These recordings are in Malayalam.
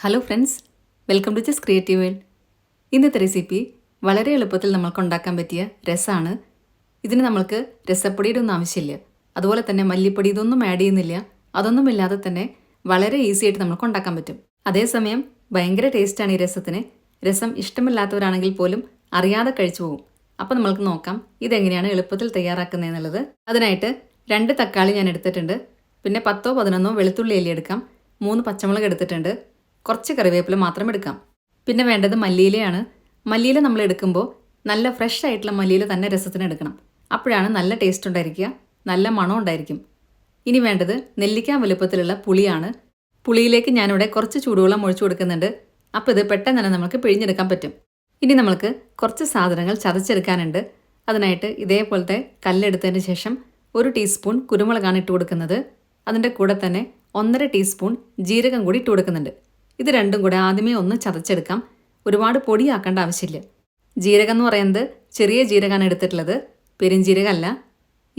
Hello friends, welcome to just creative world. ഇന്നത്തെ റെസിപ്പി വളരെ എളുപ്പത്തിൽ നമ്മൾക്ക് ഉണ്ടാക്കാൻ പറ്റിയ രസമാണ്. ഇതിന് നമ്മൾക്ക് രസപ്പൊടിയുടെ ഒന്നും ആവശ്യമില്ല, അതുപോലെ തന്നെ മല്ലിപ്പൊടി ഇതൊന്നും ആഡ് ചെയ്യുന്നില്ല. അതൊന്നുമില്ലാതെ തന്നെ വളരെ ഈസി ആയിട്ട് നമുക്ക് ഉണ്ടാക്കാൻ പറ്റും. അതേസമയം ഭയങ്കര ടേസ്റ്റാണ് ഈ രസത്തിന്. രസം ഇഷ്ടമില്ലാത്തവരാണെങ്കിൽ പോലും അറിയാതെ കഴിച്ചു പോകും. അപ്പോൾ നമ്മൾക്ക് നോക്കാം ഇതെങ്ങനെയാണ് എളുപ്പത്തിൽ തയ്യാറാക്കുന്നതെന്നുള്ളത്. അതിനായിട്ട് 2 തക്കാളി ഞാൻ എടുത്തിട്ടുണ്ട്. പിന്നെ 10-11 വെളുത്തുള്ളി അല്ലി എടുക്കാം. 3 പച്ചമുളക് എടുത്തിട്ടുണ്ട്. കുറച്ച് കറിവേപ്പില മാത്രം എടുക്കാം. പിന്നെ വേണ്ടത് മല്ലിയിലയാണ്. മല്ലിയില നമ്മൾ എടുക്കുമ്പോൾ നല്ല ഫ്രഷ് ആയിട്ടുള്ള മല്ലിയില തന്നെ രസത്തിന് എടുക്കണം. അപ്പോഴാണ് നല്ല ടേസ്റ്റ് ഉണ്ടായിരിക്കുക, നല്ല മണം ഉണ്ടായിരിക്കും. ഇനി വേണ്ടത് നെല്ലിക്ക വലുപ്പത്തിലുള്ള പുളിയാണ്. പുളിയിലേക്ക് ഞാനിവിടെ കുറച്ച് ചൂടുവെള്ളം ഒഴിച്ചു കൊടുക്കുന്നുണ്ട്. അപ്പോൾ ഇത് പെട്ടെന്ന് തന്നെ നമുക്ക് പിഴിഞ്ഞെടുക്കാൻ പറ്റും. ഇനി നമുക്ക് കുറച്ച് സാധനങ്ങൾ ചതച്ചെടുക്കാനുണ്ട്. അതിനായിട്ട് ഇതേപോലത്തെ കല്ലെടുത്തതിന് ശേഷം 1 ടീസ്പൂൺ കുരുമുളകാണ് ഇട്ട് കൊടുക്കുന്നത്. അതിൻ്റെ കൂടെ തന്നെ 1.5 ടീസ്പൂൺ ജീരകം കൂടി ഇട്ട് കൊടുക്കുന്നുണ്ട്. ഇത് രണ്ടും കൂടെ ആദ്യമേ ഒന്ന് ചതച്ചെടുക്കാം. ഒരുപാട് പൊടിയാക്കേണ്ട ആവശ്യമില്ല. ജീരകം എന്ന് പറയുന്നത് ചെറിയ ജീരകമാണ് എടുത്തിട്ടുള്ളത്, പെരുംജീരകമല്ല.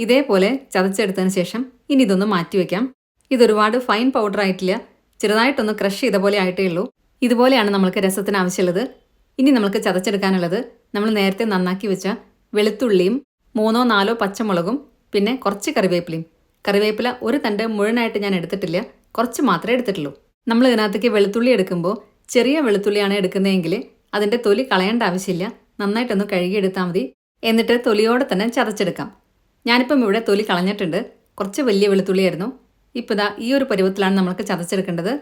ഇതേപോലെ ചതച്ചെടുത്തതിന് ശേഷം ഇനി ഇതൊന്ന് മാറ്റിവെക്കാം. ഇതൊരുപാട് ഫൈൻ പൗഡർ ആയിട്ടില്ല, ചെറുതായിട്ടൊന്ന് ക്രഷ് ചെയ്ത പോലെ ആയിട്ടേ ഉള്ളൂ. ഇതുപോലെയാണ് നമ്മൾക്ക് രസത്തിന് ആവശ്യമുള്ളത്. ഇനി നമ്മൾക്ക് ചതച്ചെടുക്കാനുള്ളത് നമ്മൾ നേരത്തെ നന്നാക്കി വെച്ച വെളുത്തുള്ളിയും 3-4 പച്ചമുളകും പിന്നെ കുറച്ച് കറിവേപ്പിലയും. കറിവേപ്പില ഒരു തണ്ട് മുഴുവനായിട്ട് ഞാൻ എടുത്തിട്ടില്ല, കുറച്ച് മാത്രമേ എടുത്തിട്ടുള്ളൂ. നമ്മൾ ഇതിനകത്തേക്ക് വെളുത്തുള്ളി എടുക്കുമ്പോൾ ചെറിയ വെളുത്തുള്ളിയാണ് എടുക്കുന്നതെങ്കിൽ അതിൻ്റെ തൊലി കളയേണ്ട ആവശ്യമില്ല. നന്നായിട്ടൊന്ന് കഴുകിയെടുത്താൽ മതി. എന്നിട്ട് തൊലിയോടെ തന്നെ ചതച്ചെടുക്കാം. ഞാനിപ്പം ഇവിടെ തൊലി കളഞ്ഞിട്ടുണ്ട്. കുറച്ച് വലിയ വെളുത്തുള്ളിയായിരുന്നു. ഇപ്പോൾ ഇതാ ഈ ഒരു പരുവത്തിലാണ് നമുക്ക് ചതച്ചെടുക്കേണ്ടത്.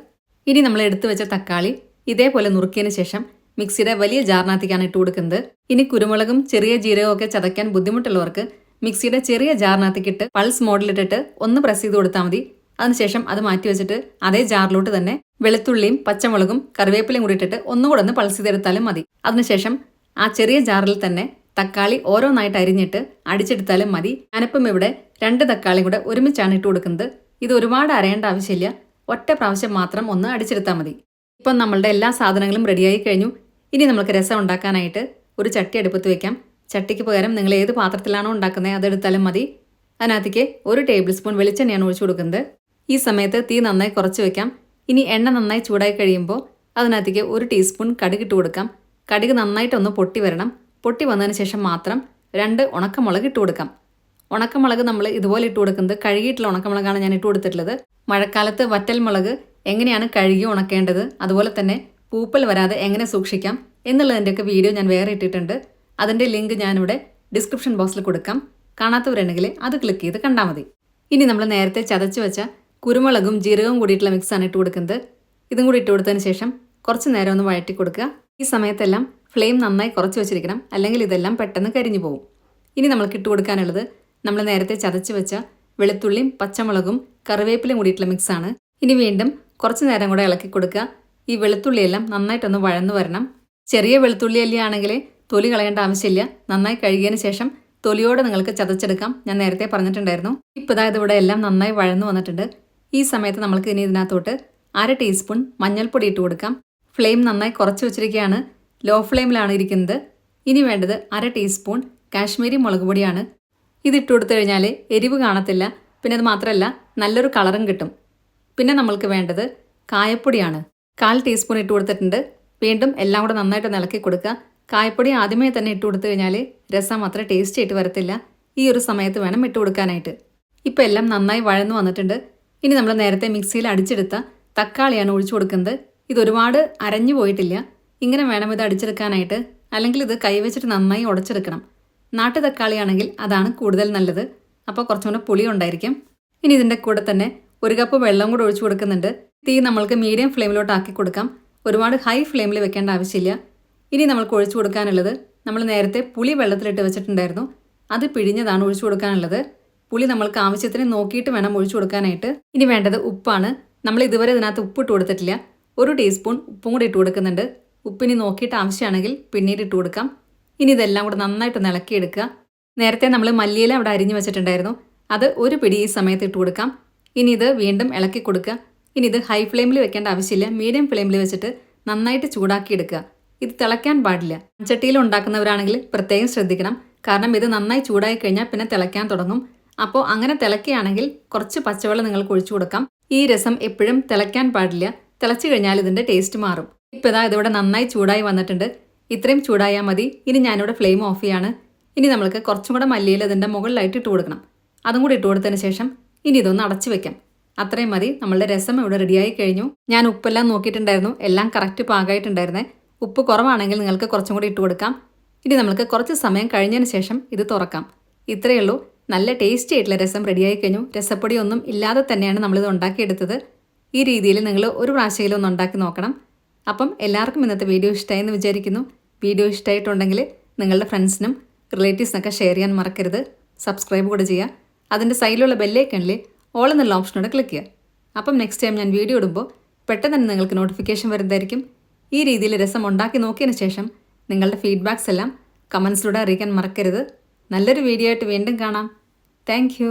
ഇനി നമ്മൾ എടുത്തു വെച്ച തക്കാളി ഇതേപോലെ നുറുക്കിയതിന് ശേഷം മിക്സിയുടെ വലിയ ജാറിനകത്തേക്കാണ് ഇട്ട് കൊടുക്കുന്നത്. ഇനി കുരുമുളകും ചെറിയ ജീരകവും ഒക്കെ ചതയ്ക്കാൻ ബുദ്ധിമുട്ടുള്ളവർക്ക് മിക്സിയുടെ ചെറിയ ജാറിനകത്തേക്കിട്ട് പൾസ് മോഡിലിട്ടിട്ട് ഒന്ന് പ്രസ് ചെയ്ത് കൊടുത്താൽ മതി. അതിനുശേഷം അത് മാറ്റി വെച്ചിട്ട് അതേ ജാറിലോട്ട് തന്നെ വെളുത്തുള്ളിയും പച്ചമുളകും കറിവേപ്പിലയും കൂടി ഇട്ടിട്ട് ഒന്നുകൂടെ ഒന്ന് പൾസ് ചെയ്തെടുത്താലും മതി. അതിനുശേഷം ആ ചെറിയ ജാറിൽ തന്നെ തക്കാളി ഓരോന്നായിട്ട് അരിഞ്ഞിട്ട് അടിച്ചെടുത്താലും മതി. ഞാനിപ്പം ഇവിടെ 2 തക്കാളിയും കൂടെ ഒരുമിച്ചാണ് ഇട്ട് കൊടുക്കുന്നത്. ഇത് ഒരുപാട് അരയേണ്ട ആവശ്യമില്ല, ഒറ്റ പ്രാവശ്യം മാത്രം ഒന്ന് അടിച്ചെടുത്താൽ മതി. ഇപ്പം നമ്മളുടെ എല്ലാ സാധനങ്ങളും റെഡിയായി കഴിഞ്ഞു. ഇനി നമുക്ക് രസം ഉണ്ടാക്കാനായിട്ട് ഒരു ചട്ടി അടുപ്പത്ത് വെക്കാം. ചട്ടിക്ക് പകരം നിങ്ങൾ ഏത് പാത്രത്തിലാണോ ഉണ്ടാക്കുന്നത് അതെടുത്താലും മതി. അതിനകത്തേക്ക് 1 ടേബിൾ സ്പൂൺ വെളിച്ചെണ്ണയാണ് ഒഴിച്ചു കൊടുക്കുന്നത്. ഈ സമയത്ത് തീ നന്നായി കുറച്ച് വെക്കാം. ഇനി എണ്ണ നന്നായി ചൂടായി കഴിയുമ്പോൾ അതിനകത്തേക്ക് 1 ടീസ്പൂൺ കടുക് ഇട്ട് കൊടുക്കാം. കടുക് നന്നായിട്ടൊന്ന് പൊട്ടി വരണം. പൊട്ടി വന്നതിന് ശേഷം മാത്രം 2 ഉണക്കമുളക് ഇട്ട് കൊടുക്കാം. ഉണക്കമുളക് നമ്മൾ ഇതുപോലെ ഇട്ട് കൊടുക്കുന്നത് കഴുകിയിട്ടുള്ള ഉണക്കമുളകാണ് ഞാൻ ഇട്ട് കൊടുത്തിട്ടുള്ളത്. മഴക്കാലത്ത് വറ്റൽ മുളക് എങ്ങനെയാണ് കഴുകി ഉണക്കേണ്ടത്, അതുപോലെ തന്നെ പൂപ്പൽ വരാതെ എങ്ങനെ സൂക്ഷിക്കാം എന്നുള്ളതിൻ്റെയൊക്കെ വീഡിയോ ഞാൻ വേറെ ഇട്ടിട്ടുണ്ട്. അതിൻ്റെ ലിങ്ക് ഞാനിവിടെ ഡിസ്ക്രിപ്ഷൻ ബോക്സിൽ കൊടുക്കാം. കാണാത്തവരുണ്ടെങ്കിൽ അത് ക്ലിക്ക് ചെയ്ത് കണ്ടാൽ മതി. ഇനി നമ്മൾ നേരത്തെ ചതച്ച് വെച്ച കുരുമുളകും ജീരകവും കൂടിയിട്ടുള്ള മിക്സാണ് ഇട്ട് കൊടുക്കുന്നത്. ഇതും കൂടി ഇട്ട് കൊടുത്തതിന് ശേഷം കുറച്ച് നേരം ഒന്ന് വഴറ്റി കൊടുക്കുക. ഈ സമയത്തെല്ലാം ഫ്ലെയിം നന്നായി കുറച്ച് വെച്ചിരിക്കണം, അല്ലെങ്കിൽ ഇതെല്ലാം പെട്ടെന്ന് കരിഞ്ഞു പോകും. ഇനി നമ്മൾക്ക് ഇട്ട് കൊടുക്കാനുള്ളത് നമ്മൾ നേരത്തെ ചതച്ച് വെച്ച വെളുത്തുള്ളിയും പച്ചമുളകും കറിവേപ്പിലയും കൂടിയിട്ടുള്ള മിക്സാണ്. ഇനി വീണ്ടും കുറച്ച് നേരം കൂടെ ഇളക്കി കൊടുക്കുക. ഈ വെളുത്തുള്ളിയെല്ലാം നന്നായിട്ടൊന്ന് വഴന്നു വരണം. ചെറിയ വെളുത്തുള്ളി അല്ലിയാണെങ്കിൽ തൊലി കളയേണ്ട ആവശ്യമില്ല. നന്നായി കഴുകിയതിന് ശേഷം തൊലിയോടെ നിങ്ങൾക്ക് ചതച്ചെടുക്കാം, ഞാൻ നേരത്തെ പറഞ്ഞിട്ടുണ്ടായിരുന്നു. ഇപ്പോൾ ഇതായത് ഇവിടെ എല്ലാം നന്നായി വഴന്നു വന്നിട്ടുണ്ട്. ഈ സമയത്ത് നമ്മൾക്ക് ഇനി ഇതിനകത്തോട്ട് 1/2 ടീസ്പൂൺ മഞ്ഞൾപ്പൊടി ഇട്ട് കൊടുക്കാം. ഫ്ലെയിം നന്നായി കുറച്ച് വെച്ചിരിക്കുകയാണ്, ലോ ഫ്ലെയിമിലാണ് ഇരിക്കുന്നത്. ഇനി വേണ്ടത് 1/2 ടീസ്പൂൺ കാശ്മീരി മുളക് പൊടിയാണ്. ഇതിട്ട് കൊടുത്തു കഴിഞ്ഞാൽ എരിവ് കാണത്തില്ല, പിന്നെ അത് മാത്രമല്ല നല്ലൊരു കളറും കിട്ടും. പിന്നെ നമ്മൾക്ക് വേണ്ടത് കായപ്പൊടിയാണ്. 1/4 ടീസ്പൂൺ ഇട്ട് കൊടുത്തിട്ടുണ്ട്. വീണ്ടും എല്ലാം കൂടെ നന്നായിട്ട് ഇളക്കി കൊടുക്കുക. കായപ്പൊടി ആദ്യമേ തന്നെ ഇട്ട് കൊടുത്തു കഴിഞ്ഞാൽ രസം അത്ര ടേസ്റ്റ് ആയിട്ട് വരത്തില്ല. ഈ ഒരു സമയത്ത് വേണം ഇട്ട് കൊടുക്കാനായിട്ട്. ഇപ്പോൾ എല്ലാം നന്നായി വഴന്നു വന്നിട്ടുണ്ട്. ഇനി നമ്മൾ നേരത്തെ മിക്സിയിൽ അടിച്ചെടുത്ത തക്കാളിയാണ് ഒഴിച്ചു കൊടുക്കുന്നത്. ഇതൊരുപാട് അരഞ്ഞു പോയിട്ടില്ല, ഇങ്ങനെ വേണം ഇത് അടിച്ചെടുക്കാനായിട്ട്, അല്ലെങ്കിൽ ഇത് കൈവച്ചിട്ട് നന്നായി ഉടച്ചെടുക്കണം. നാട്ടു തക്കാളിയാണെങ്കിൽ അതാണ് കൂടുതൽ നല്ലത്, അപ്പോൾ കുറച്ചും കൂടെ പുളി ഉണ്ടായിരിക്കും. ഇനി ഇതിൻ്റെ കൂടെ തന്നെ 1 കപ്പ് വെള്ളം കൂടെ ഒഴിച്ചു കൊടുക്കുന്നുണ്ട്. തീ നമ്മൾക്ക് മീഡിയം ഫ്ലെയിമിലോട്ട് ആക്കി കൊടുക്കാം, ഒരുപാട് ഹൈ ഫ്ലെയിമിൽ വെക്കേണ്ട ആവശ്യമില്ല. ഇനി നമ്മൾക്ക് ഒഴിച്ചു കൊടുക്കാനുള്ളത് നമ്മൾ നേരത്തെ പുളി വെള്ളത്തിലിട്ട് വെച്ചിട്ടുണ്ടായിരുന്നു, അത് പിഴിഞ്ഞതാണ് ഒഴിച്ചു കൊടുക്കാനുള്ളത്. പുളി നമ്മൾക്ക് ആവശ്യത്തിന് നോക്കിയിട്ട് വേണം ഒഴിച്ചു കൊടുക്കാനായിട്ട്. ഇനി വേണ്ടത് ഉപ്പാണ്. നമ്മൾ ഇതുവരെ ഇതിനകത്ത് ഉപ്പിട്ട് കൊടുത്തിട്ടില്ല. 1 ടീസ്പൂൺ ഉപ്പും കൂടി ഇട്ട് കൊടുക്കുന്നുണ്ട്. ഉപ്പിനി നോക്കിയിട്ട് ആവശ്യമാണെങ്കിൽ പിന്നീട് ഇട്ട് കൊടുക്കാം. ഇനി ഇതെല്ലാം കൂടെ നന്നായിട്ടൊന്ന് ഇളക്കിയെടുക്കുക. നേരത്തെ നമ്മൾ മല്ലിയില അവിടെ അരിഞ്ഞു വെച്ചിട്ടുണ്ടായിരുന്നു, അത് 1 പിടി ഈ സമയത്ത് ഇട്ട് കൊടുക്കാം. ഇനി ഇത് വീണ്ടും ഇളക്കി കൊടുക്കുക. ഇനി ഇത് ഹൈ ഫ്ലെയിമിൽ വെക്കേണ്ട ആവശ്യമില്ല, മീഡിയം ഫ്ലെയിമിൽ വെച്ചിട്ട് നന്നായിട്ട് ചൂടാക്കി എടുക്കുക. ഇത് തിളയ്ക്കാൻ പാടില്ല. മൺചട്ടിയിൽ ഉണ്ടാക്കുന്നവരാണെങ്കിൽ പ്രത്യേകം ശ്രദ്ധിക്കണം, കാരണം ഇത് നന്നായി ചൂടായി കഴിഞ്ഞാൽ പിന്നെ തിളയ്ക്കാൻ തുടങ്ങും. അപ്പോൾ അങ്ങനെ തിളക്കുകയാണെങ്കിൽ കുറച്ച് പച്ചവെള്ളം നിങ്ങൾക്ക് ഒഴിച്ചു കൊടുക്കാം. ഈ രസം എപ്പോഴും തിളയ്ക്കാൻ പാടില്ല, തിളച്ച് കഴിഞ്ഞാൽ ഇതിൻ്റെ ടേസ്റ്റ് മാറും. ഇപ്പോൾ ഇതാ ഇതിവിടെ നന്നായി ചൂടായി വന്നിട്ടുണ്ട്. ഇത്രയും ചൂടായാൽ മതി. ഇനി ഞാനിവിടെ ഫ്ലെയിം ഓഫ് ചെയ്യാണ്. ഇനി നമ്മൾക്ക് കുറച്ചും കൂടെ മല്ലിയില ഇതിൻ്റെ മുകളിലായിട്ട് ഇട്ട് കൊടുക്കണം. അതും കൂടി ഇട്ട് കൊടുത്തതിന് ശേഷം ഇനി ഇതൊന്ന് അടച്ചു വെക്കാം. അത്രയും മതി. നമ്മളുടെ രസം ഇവിടെ റെഡിയായി കഴിഞ്ഞു. ഞാൻ ഉപ്പെല്ലാം നോക്കിയിട്ടുണ്ടായിരുന്നു. എല്ലാം കറക്റ്റ് പാകമായിട്ടുണ്ടായിരുന്നേ. ഉപ്പ് കുറവാണെങ്കിൽ നിങ്ങൾക്ക് കുറച്ചും കൂടി ഇട്ട് കൊടുക്കാം. ഇനി നമുക്ക് കുറച്ച് സമയം കഴിഞ്ഞതിന് ശേഷം ഇത് തുറക്കാം. ഇത്രയേ ഉള്ളൂ. നല്ല ടേസ്റ്റി ആയിട്ടുള്ള രസം റെഡിയായി കഴിഞ്ഞു. രസപ്പൊടി ഒന്നും ഇല്ലാതെ തന്നെയാണ് നമ്മളിത് ഉണ്ടാക്കിയെടുത്തത്. ഈ രീതിയിൽ നിങ്ങൾ ഒരു പ്രാവശ്യമെങ്കിലും ഒന്ന് ഉണ്ടാക്കി നോക്കണം. അപ്പം എല്ലാവർക്കും ഇന്നത്തെ വീഡിയോ ഇഷ്ടമായെന്ന് വിചാരിക്കുന്നു. വീഡിയോ ഇഷ്ടമായിട്ടുണ്ടെങ്കിൽ നിങ്ങളുടെ ഫ്രണ്ട്സിനും റിലേറ്റീവ്സിനൊക്കെ ഷെയർ ചെയ്യാൻ മറക്കരുത്. സബ്സ്ക്രൈബ് കൂടെ ചെയ്യുക. അതിൻ്റെ സൈഡിലുള്ള ബെല്ലൈക്കണിൽ ഓൾ എന്നുള്ള ഓപ്ഷനോടെ ക്ലിക്ക് ചെയ്യുക. അപ്പം നെക്സ്റ്റ് ടൈം ഞാൻ വീഡിയോ ഇടുമ്പോൾ പെട്ടെന്ന് തന്നെ നിങ്ങൾക്ക് നോട്ടിഫിക്കേഷൻ വരുന്നതായിരിക്കും. ഈ രീതിയിൽ രസം ഉണ്ടാക്കി നോക്കിയതിന് ശേഷം നിങ്ങളുടെ ഫീഡ്ബാക്സ് എല്ലാം കമൻസിലൂടെ അറിയിക്കാൻ മറക്കരുത്. നല്ലൊരു വീഡിയോ ആയിട്ട് വീണ്ടും കാണാം. താങ്ക്